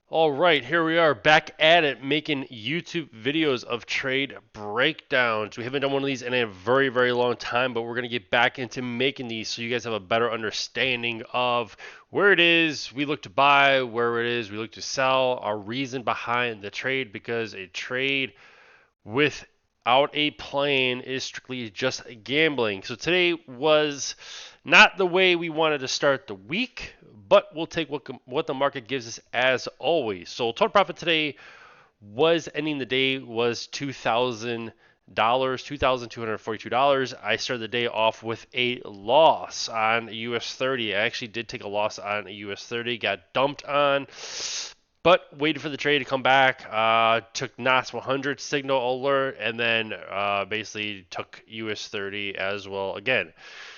All right, here we are back at it making YouTube videos of trade breakdowns. We haven't done one of these in a very, very long time, but we're going to get back into making these so you guys have a better understanding of where it is we look to buy, where it is we look to sell, our reason behind the trade, because a trade without a plan is strictly just gambling. So today was not the way we wanted to start the week, but we'll take what the market gives us as always. So total profit today was ending the day was $2,000, $2,242. I started the day off with a loss on US 30. I actually did take a loss on a US 30, got dumped on, but waited for the trade to come back. Took NOS 100 signal alert, and then basically took US 30 as well again.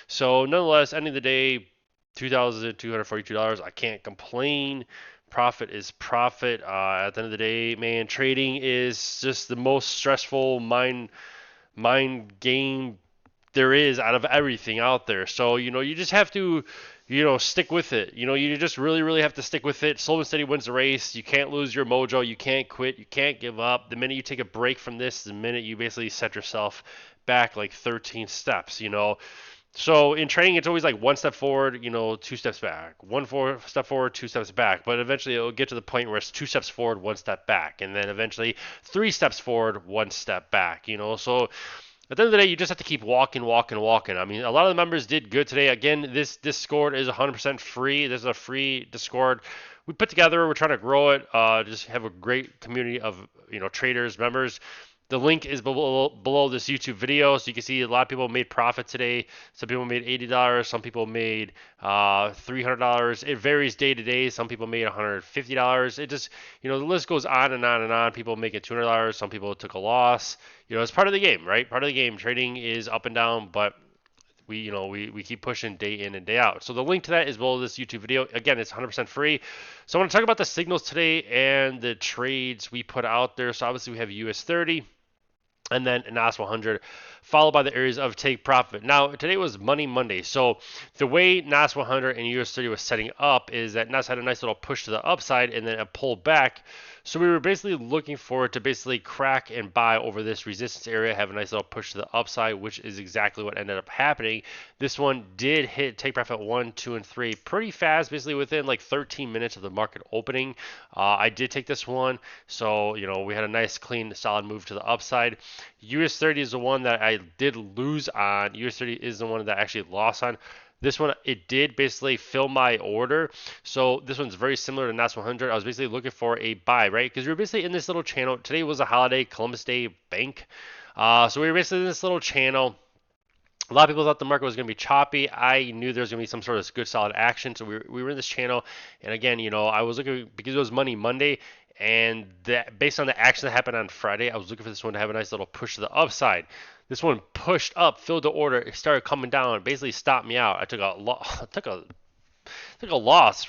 So nonetheless, ending the day, $2,242. I can't complain. Profit is profit. At the end of the day, man, trading is just the most stressful mind game there is out of everything out there. So, you just have to, stick with it. You just really, really have to stick with it. Slow and steady wins the race. You can't lose your mojo. You can't quit. You can't give up. The minute you take a break from this, the minute you basically set yourself back like 13 steps. So in trading, it's always like one step forward, two steps back. Step forward, two steps back. But eventually it'll get to the point where it's two steps forward, one step back. And then eventually three steps forward, one step back. So at the end of the day, you just have to keep walking, walking, walking. I mean, a lot of the members did good today. Again, this Discord is 100% free. This is a free Discord we put together. We're trying to grow it. Just have a great community of traders, members. The link is below this YouTube video, so you can see a lot of people made profit today. Some people made $80. Some people made $300. It varies day to day. Some people made $150. It just, the list goes on and on and on. People making $200. Some people took a loss. It's part of the game, right? Part of the game. Trading is up and down, but we keep pushing day in and day out. So the link to that is below this YouTube video. Again, it's 100% free. So I want to talk about the signals today and the trades we put out there. So obviously we have US 30 and then NOS 100, followed by the areas of take profit. Now, today was Money Monday, so the way NOS 100 and US 30 was setting up is that NOS had a nice little push to the upside and then a pull back. So we were basically looking for it to basically crack and buy over this resistance area, have a nice little push to the upside, which is exactly what ended up happening. This one did hit take profit 1, 2, and 3 pretty fast, basically within like 13 minutes of the market opening. I did take this one, so we had a nice, clean, solid move to the upside. US 30 is the one that I did lose on. US 30 is the one that I actually lost on. This one, it did basically fill my order. So this one's very similar to NOS 100. I was basically looking for a buy, right? Because we were basically in this little channel. Today was a holiday, Columbus Day bank. So we were basically in this little channel. A lot of people thought the market was going to be choppy. I knew there was going to be some sort of good solid action. So we were in this channel. And again, I was looking because it was Money Monday. And that, based on the action that happened on Friday, I was looking for this one to have a nice little push to the upside. This one pushed up, filled the order, it started coming down, basically stopped me out. I took a loss.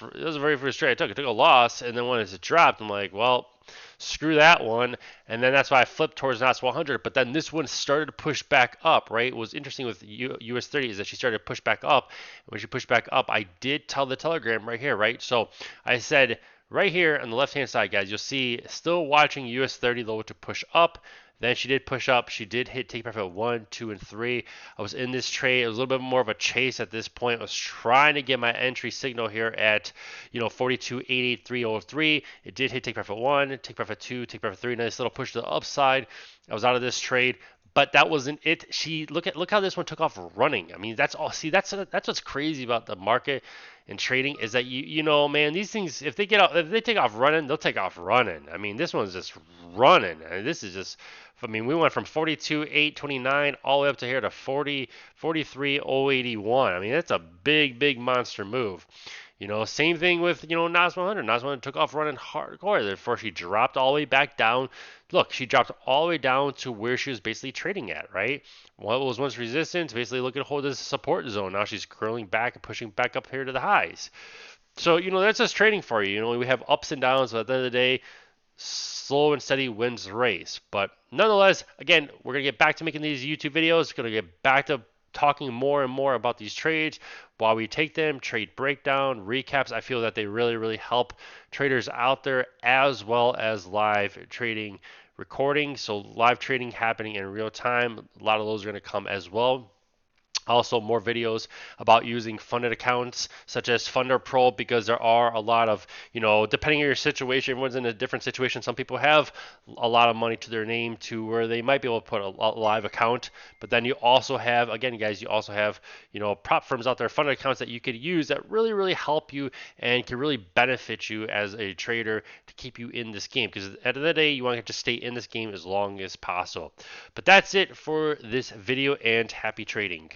It was the very first trade I took. I took a loss, and then when it dropped, I'm like, well, screw that one. And then that's why I flipped towards NOS 100. But then this one started to push back up, right? What was interesting with US 30 is that she started to push back up. And when she pushed back up, I did tell the Telegram right here, right? So I said, right here on the left-hand side, guys, you'll see still watching US 30 low to push up. Then she did push up. She did hit take profit 1, 2, and 3. I was in this trade. It was a little bit more of a chase at this point. I was trying to get my entry signal here at 42.88303. It did hit take profit 1, take profit 2, take profit 3. Nice little push to the upside. I was out of this trade. But that wasn't it. Look how this one took off running. I mean, that's all. See, that's what's crazy about the market and trading is that man, these things if they take off running, they'll take off running. I mean, this one's just running. And this is just. I mean, we went from 42.829 all the way up to here to 43.081. I mean, that's a big monster move. Same thing with, NOS 100. NOS 100 took off running hardcore. Therefore, she dropped all the way back down. Look, she dropped all the way down to where she was basically trading at, right? What was once resistance, basically looking to hold this support zone. Now she's curling back and pushing back up here to the highs. So, that's just trading for you. We have ups and downs, but at the end of the day, slow and steady wins the race. But nonetheless, again, we're going to get back to making these YouTube videos. We're going to get back to talking more and more about these trades while we take them, trade breakdown, recaps. I feel that they really, really help traders out there, as well as live trading recording. So live trading happening in real time. A lot of those are going to come as well. Also, more videos about using funded accounts such as Funder Pro, because there are a lot of, depending on your situation, everyone's in a different situation. Some people have a lot of money to their name to where they might be able to put a live account. But then you also have, again, guys, you also have, prop firms out there, funded accounts that you could use that really, really help you and can really benefit you as a trader to keep you in this game. Because at the end of the day, you want to just stay in this game as long as possible. But that's it for this video, and happy trading.